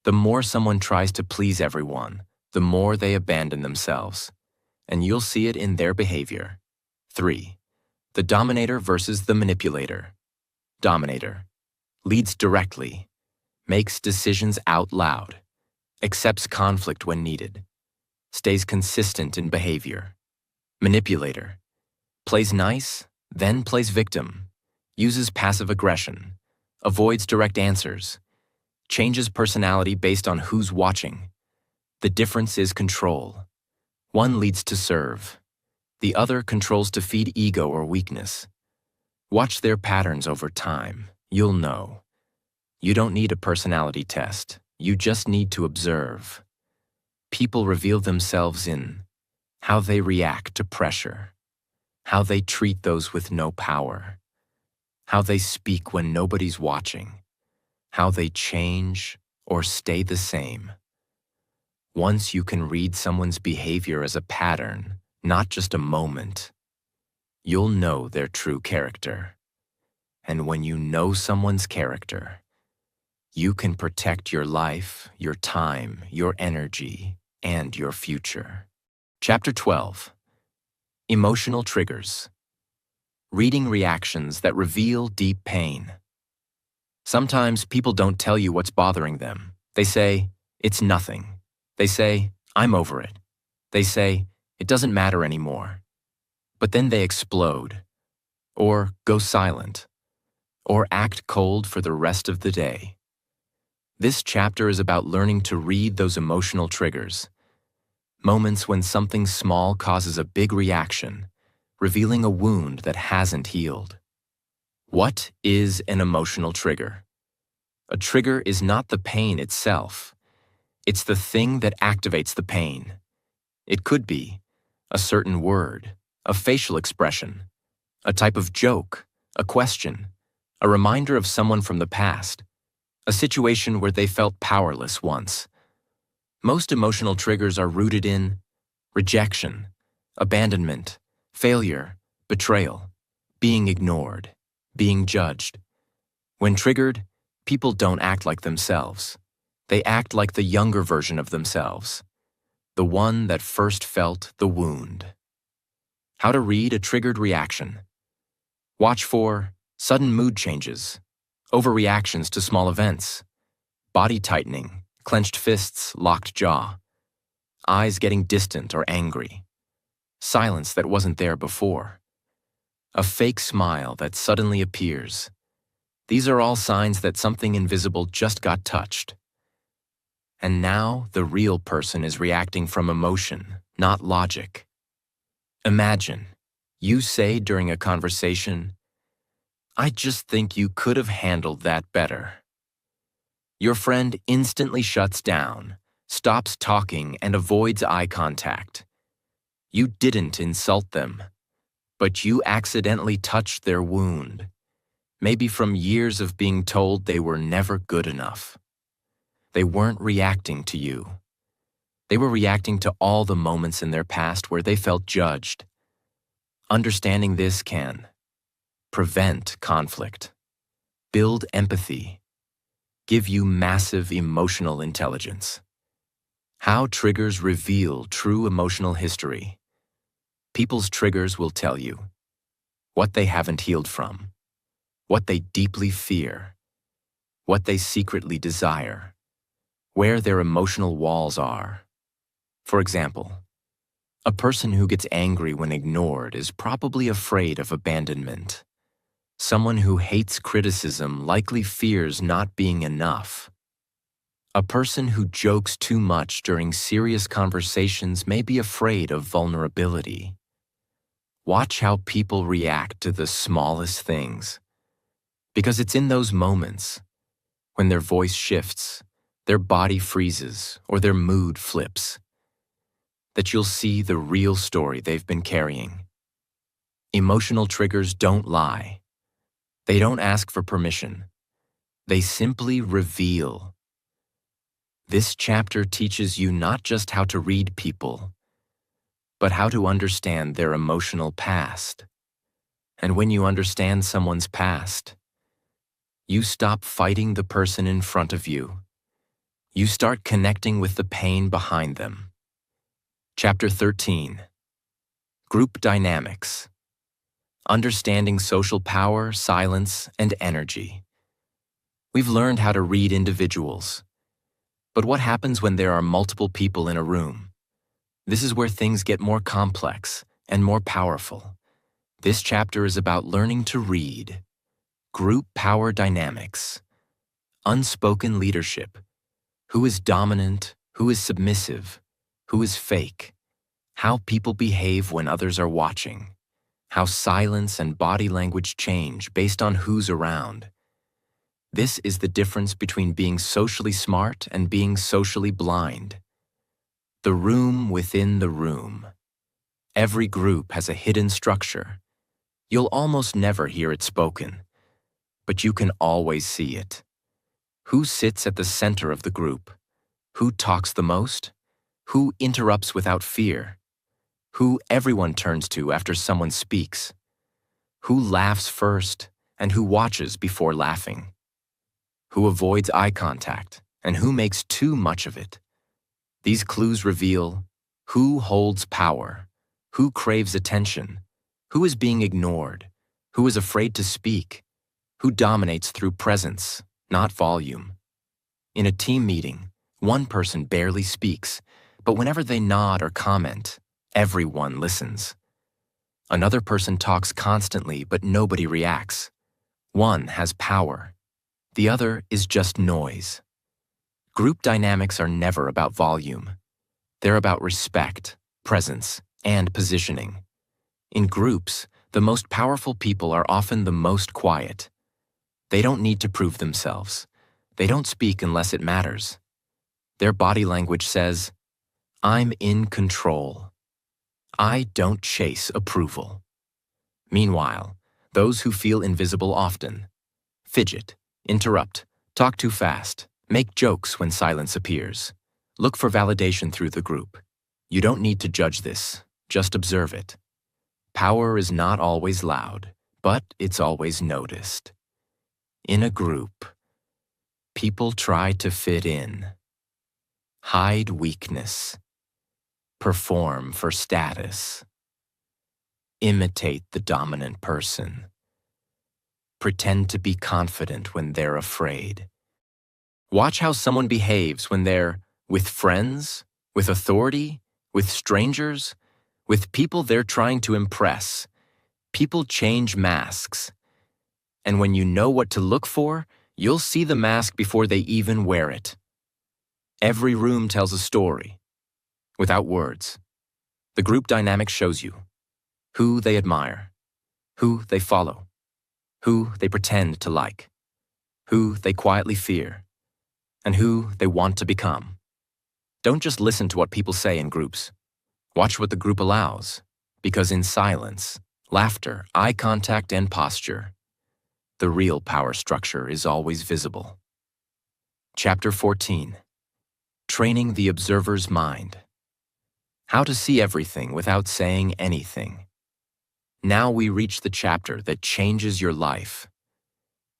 The more someone tries to please everyone, the more they abandon themselves. And you'll see it in their behavior. 3. The dominator versus the manipulator. Dominator. Leads directly. Makes decisions out loud. Accepts conflict when needed. Stays consistent in behavior. Manipulator. Plays nice, then plays victim. Uses passive aggression. Avoids direct answers. Changes personality based on who's watching. The difference is control. One leads to serve. The other controls to feed ego or weakness. Watch their patterns over time. You'll know. You don't need a personality test. You just need to observe. People reveal themselves in how they react to pressure, how they treat those with no power, how they speak when nobody's watching, how they change or stay the same. Once you can read someone's behavior as a pattern, not just a moment, you'll know their true character. And when you know someone's character, you can protect your life, your time, your energy, and your future. Chapter 12. Emotional triggers. Reading reactions that reveal deep pain. Sometimes people don't tell you what's bothering them. They say, it's nothing. They say, I'm over it. They say, it doesn't matter anymore. But then they explode, or go silent, or act cold for the rest of the day. This chapter is about learning to read those emotional triggers, moments when something small causes a big reaction, revealing a wound that hasn't healed. What is an emotional trigger? A trigger is not the pain itself. It's the thing that activates the pain. It could be a certain word, a facial expression, a type of joke, a question, a reminder of someone from the past, a situation where they felt powerless once. Most emotional triggers are rooted in rejection, abandonment, failure, betrayal, being ignored, being judged. When triggered, people don't act like themselves. They act like the younger version of themselves, the one that first felt the wound. How to read a triggered reaction. Watch for sudden mood changes, overreactions to small events, body tightening, clenched fists, locked jaw, eyes getting distant or angry, silence that wasn't there before, a fake smile that suddenly appears. These are all signs that something invisible just got touched. And now the real person is reacting from emotion, not logic. Imagine, you say during a conversation, "I just think you could have handled that better." Your friend instantly shuts down, stops talking, and avoids eye contact. You didn't insult them, but you accidentally touched their wound, maybe from years of being told they were never good enough. They weren't reacting to you. They were reacting to all the moments in their past where they felt judged. Understanding this can prevent conflict, build empathy, give you massive emotional intelligence. How triggers reveal true emotional history. People's triggers will tell you what they haven't healed from, what they deeply fear, what they secretly desire, where their emotional walls are. For example, a person who gets angry when ignored is probably afraid of abandonment. Someone who hates criticism likely fears not being enough. A person who jokes too much during serious conversations may be afraid of vulnerability. Watch how people react to the smallest things, because it's in those moments, when their voice shifts, their body freezes, or their mood flips, that you'll see the real story they've been carrying. Emotional triggers don't lie. They don't ask for permission. They simply reveal. This chapter teaches you not just how to read people, but how to understand their emotional past. And when you understand someone's past, you stop fighting the person in front of you. You start connecting with the pain behind them. Chapter 13. Group Dynamics. Understanding social power, silence, and energy. We've learned how to read individuals. But what happens when there are multiple people in a room? This is where things get more complex and more powerful. This chapter is about learning to read. Group power dynamics. Unspoken leadership. Who is dominant? Who is submissive? Who is fake? How people behave when others are watching. How silence and body language change based on who's around. This is the difference between being socially smart and being socially blind. The room within the room. Every group has a hidden structure. You'll almost never hear it spoken, but you can always see it. Who sits at the center of the group? Who talks the most? Who interrupts without fear? Who everyone turns to after someone speaks? Who laughs first and who watches before laughing? Who avoids eye contact and who makes too much of it? These clues reveal who holds power, who craves attention, who is being ignored, who is afraid to speak, who dominates through presence, not volume. In a team meeting, one person barely speaks, but whenever they nod or comment, everyone listens. Another person talks constantly, but nobody reacts. One has power. The other is just noise. Group dynamics are never about volume. They're about respect, presence, and positioning. In groups, the most powerful people are often the most quiet. They don't need to prove themselves. They don't speak unless it matters. Their body language says, "I'm in control. I don't chase approval." Meanwhile, those who feel invisible often fidget, interrupt, talk too fast, make jokes when silence appears. Look for validation through the group. You don't need to judge this, just observe it. Power is not always loud, but it's always noticed. In a group, people try to fit in, hide weakness, perform for status, imitate the dominant person, pretend to be confident when they're afraid. Watch how someone behaves when they're with friends, with authority, with strangers, with people they're trying to impress. People change masks. And when you know what to look for, you'll see the mask before they even wear it. Every room tells a story, without words. The group dynamic shows you who they admire, who they follow, who they pretend to like, who they quietly fear, and who they want to become. Don't just listen to what people say in groups. Watch what the group allows, because in silence, laughter, eye contact, and posture, the real power structure is always visible. Chapter 14. Training the Observer's Mind. How to see everything without saying anything. Now we reach the chapter that changes your life.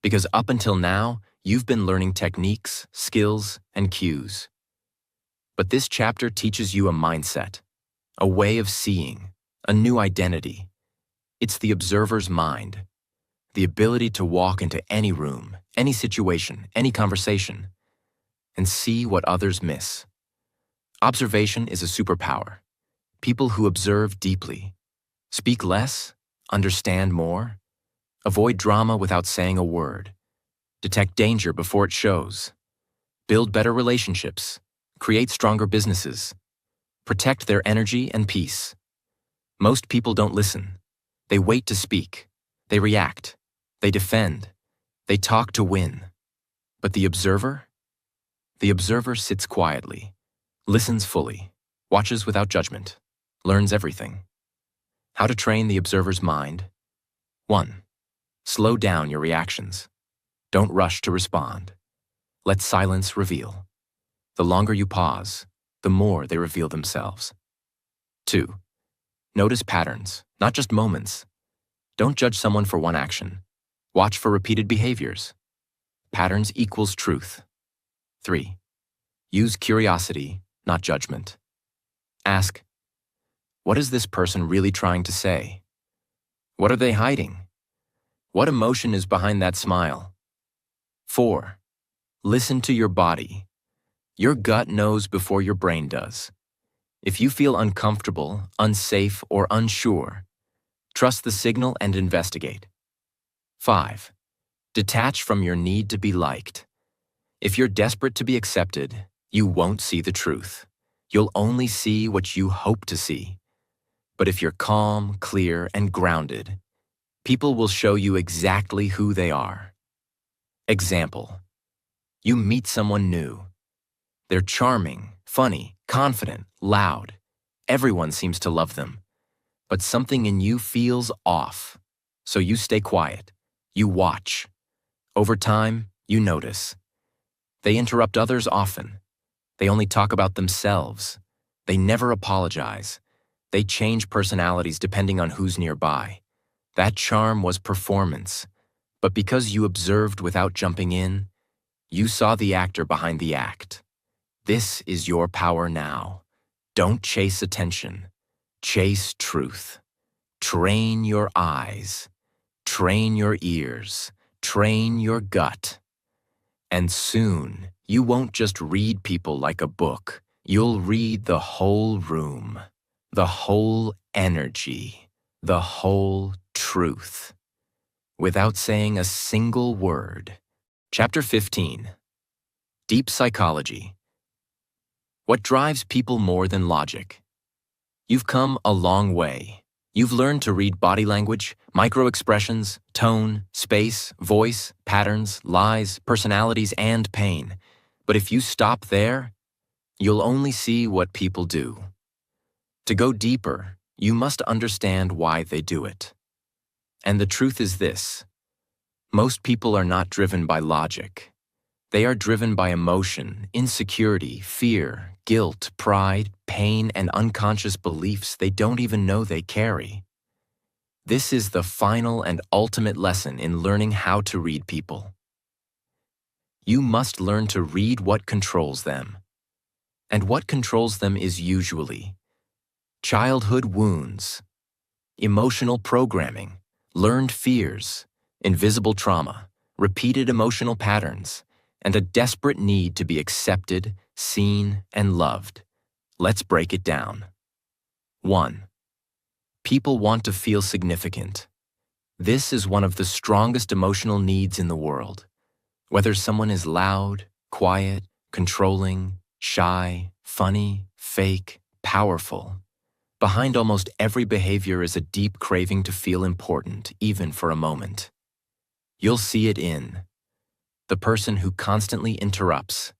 Because up until now, you've been learning techniques, skills, and cues. But this chapter teaches you a mindset, a way of seeing, a new identity. It's the observer's mind, the ability to walk into any room, any situation, any conversation, and see what others miss. Observation is a superpower. People who observe deeply, speak less, understand more, avoid drama without saying a word, detect danger before it shows, build better relationships, create stronger businesses, protect their energy and peace. Most people don't listen. They wait to speak. They react. They defend. They talk to win. But the observer? The observer sits quietly, listens fully, watches without judgment, learns everything. How to train the observer's mind? 1. Slow down your reactions. Don't rush to respond. Let silence reveal. The longer you pause, the more they reveal themselves. 2. Notice patterns, not just moments. Don't judge someone for one action. Watch for repeated behaviors. Patterns equals truth. 3. Use curiosity, not judgment. Ask, what is this person really trying to say? What are they hiding? What emotion is behind that smile? 4. Listen to your body. Your gut knows before your brain does. If you feel uncomfortable, unsafe, or unsure, trust the signal and investigate. 5. Detach from your need to be liked. If you're desperate to be accepted, you won't see the truth. You'll only see what you hope to see. But if you're calm, clear, and grounded, people will show you exactly who they are. Example: you meet someone new. They're charming, funny, confident, loud. Everyone seems to love them. But something in you feels off. So you stay quiet. You watch. Over time, you notice. They interrupt others often. They only talk about themselves. They never apologize. They change personalities depending on who's nearby. That charm was performance. But because you observed without jumping in, you saw the actor behind the act. This is your power now. Don't chase attention. Chase truth. Train your eyes. Train your ears. Train your gut. And soon, you won't just read people like a book. You'll read the whole room, the whole energy, the whole truth, without saying a single word. Chapter 15. Deep psychology. What drives people more than logic? You've come a long way. You've learned to read body language, micro-expressions, tone, space, voice, patterns, lies, personalities, and pain. But if you stop there, you'll only see what people do. To go deeper, you must understand why they do it. And the truth is this: most people are not driven by logic. They are driven by emotion, insecurity, fear, guilt, pride, pain, and unconscious beliefs they don't even know they carry. This is the final and ultimate lesson in learning how to read people. You must learn to read what controls them. And what controls them is usually childhood wounds, emotional programming, learned fears, invisible trauma, repeated emotional patterns, and a desperate need to be accepted, seen, and loved. Let's break it down. 1. People want to feel significant. This is one of the strongest emotional needs in the world. Whether someone is loud, quiet, controlling, shy, funny, fake, powerful, behind almost every behavior is a deep craving to feel important, even for a moment. You'll see it in the person who constantly interrupts.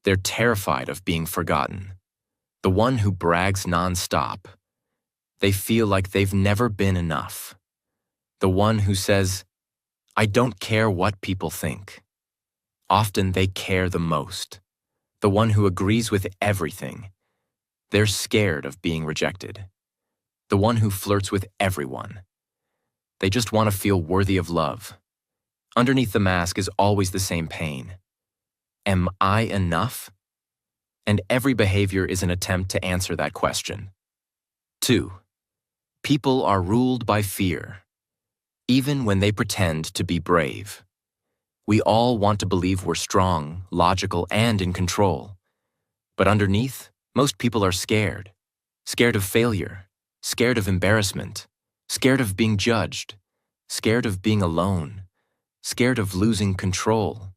They're terrified of being forgotten. The one who brags nonstop. They feel like they've never been enough. The one who says, "I don't care what people think." Often they care the most. The one who agrees with everything. They're scared of being rejected. The one who flirts with everyone. They just want to feel worthy of love. Underneath the mask is always the same pain. Am I enough? And every behavior is an attempt to answer that question. 2. People are ruled by fear, even when they pretend to be brave. We all want to believe we're strong, logical, and in control. But underneath, most people are scared. Scared of failure, scared of embarrassment, scared of being judged, scared of being alone, scared of losing control,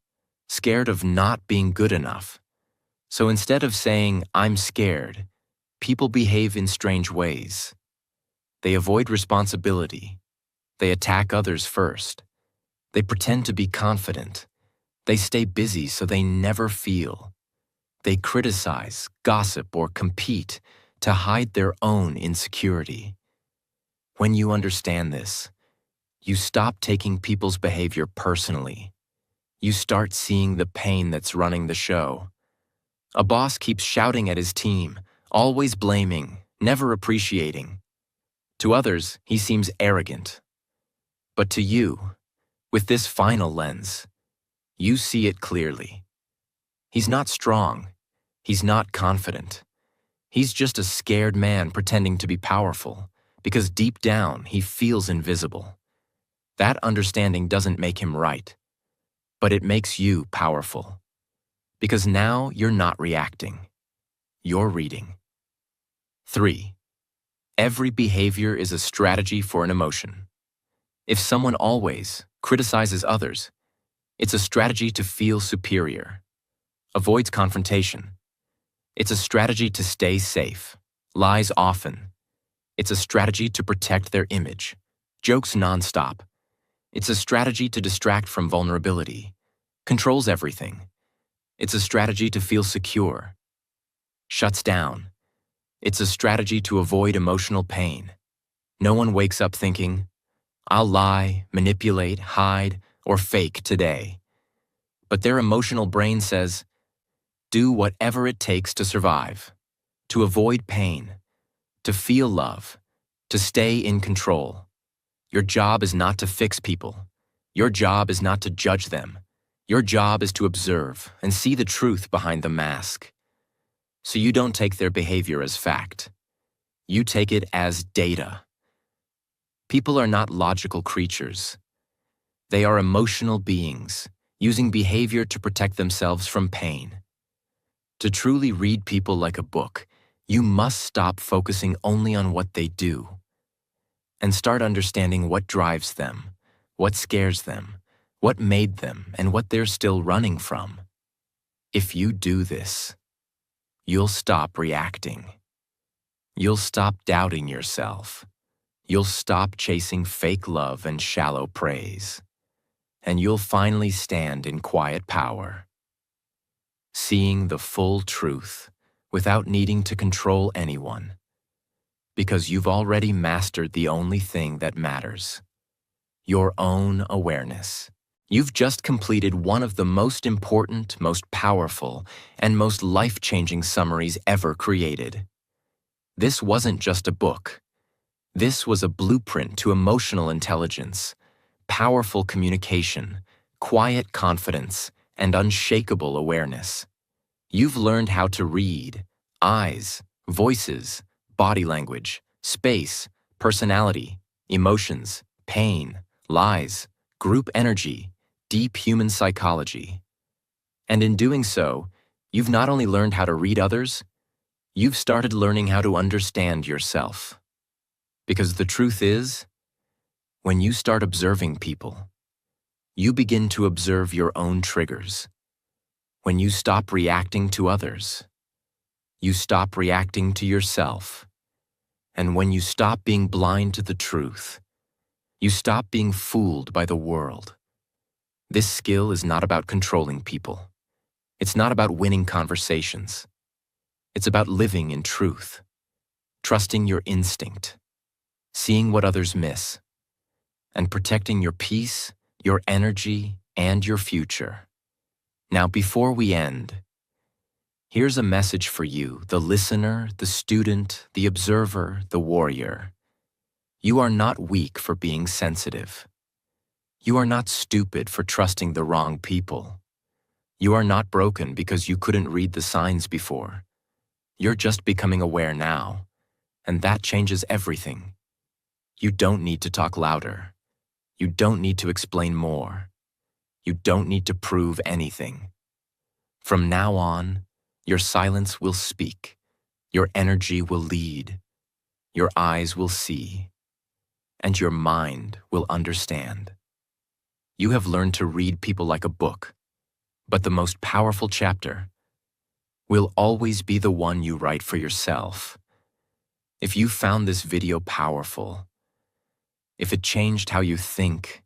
scared of not being good enough. So instead of saying, "I'm scared," people behave in strange ways. They avoid responsibility. They attack others first. They pretend to be confident. They stay busy so they never feel. They criticize, gossip, or compete to hide their own insecurity. When you understand this, you stop taking people's behavior personally. You start seeing the pain that's running the show. A boss keeps shouting at his team, always blaming, never appreciating. To others, he seems arrogant. But to you, with this final lens, you see it clearly. He's not strong. He's not confident. He's just a scared man pretending to be powerful, because deep down he feels invisible. That understanding doesn't make him right, but it makes you powerful. Because now you're not reacting. You're reading. 3. Every behavior is a strategy for an emotion. If someone always criticizes others, it's a strategy to feel superior, avoids confrontation. It's a strategy to stay safe, lies often. It's a strategy to protect their image, jokes nonstop. It's a strategy to distract from vulnerability, controls everything. It's a strategy to feel secure, shuts down. It's a strategy to avoid emotional pain. No one wakes up thinking, "I'll lie, manipulate, hide, or fake today." But their emotional brain says, "Do whatever it takes to survive, to avoid pain, to feel love, to stay in control." Your job is not to fix people. Your job is not to judge them. Your job is to observe and see the truth behind the mask. So you don't take their behavior as fact. You take it as data. People are not logical creatures. They are emotional beings, using behavior to protect themselves from pain. To truly read people like a book, you must stop focusing only on what they do and start understanding what drives them, what scares them, what made them, and what they're still running from. If you do this, you'll stop reacting. You'll stop doubting yourself. You'll stop chasing fake love and shallow praise. And you'll finally stand in quiet power, seeing the full truth without needing to control anyone, because you've already mastered the only thing that matters: your own awareness. You've just completed one of the most important, most powerful, and most life-changing summaries ever created. This wasn't just a book. This was a blueprint to emotional intelligence, powerful communication, quiet confidence, and unshakable awareness. You've learned how to read eyes, voices, body language, space, personality, emotions, pain, lies, group energy, deep human psychology. And in doing so, you've not only learned how to read others, you've started learning how to understand yourself. Because the truth is, when you start observing people, you begin to observe your own triggers. When you stop reacting to others, you stop reacting to yourself. And when you stop being blind to the truth, you stop being fooled by the world. This skill is not about controlling people. It's not about winning conversations. It's about living in truth, trusting your instinct, seeing what others miss, and protecting your peace, your energy, and your future. Now, before we end, here's a message for you, the listener, the student, the observer, the warrior. You are not weak for being sensitive. You are not stupid for trusting the wrong people. You are not broken because you couldn't read the signs before. You're just becoming aware now, and that changes everything. You don't need to talk louder. You don't need to explain more. You don't need to prove anything. From now on, your silence will speak. Your energy will lead. Your eyes will see. And your mind will understand. You have learned to read people like a book, but the most powerful chapter will always be the one you write for yourself. If you found this video powerful, if it changed how you think,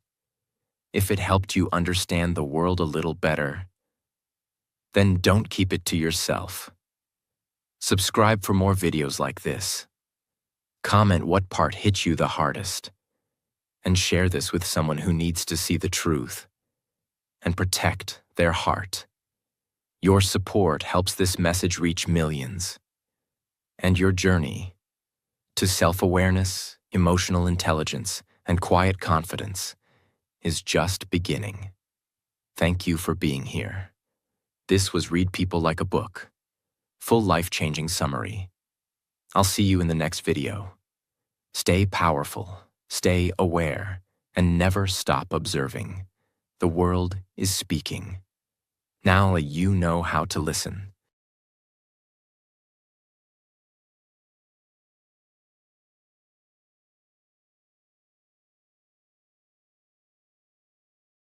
if it helped you understand the world a little better, then don't keep it to yourself. Subscribe for more videos like this. Comment what part hit you the hardest, and share this with someone who needs to see the truth and protect their heart. Your support helps this message reach millions, and your journey to self-awareness, emotional intelligence, and quiet confidence is just beginning. Thank you for being here. This was Read People Like a Book, full life-changing summary. I'll see you in the next video. Stay powerful, stay aware, and never stop observing. The world is speaking. Now you know how to listen.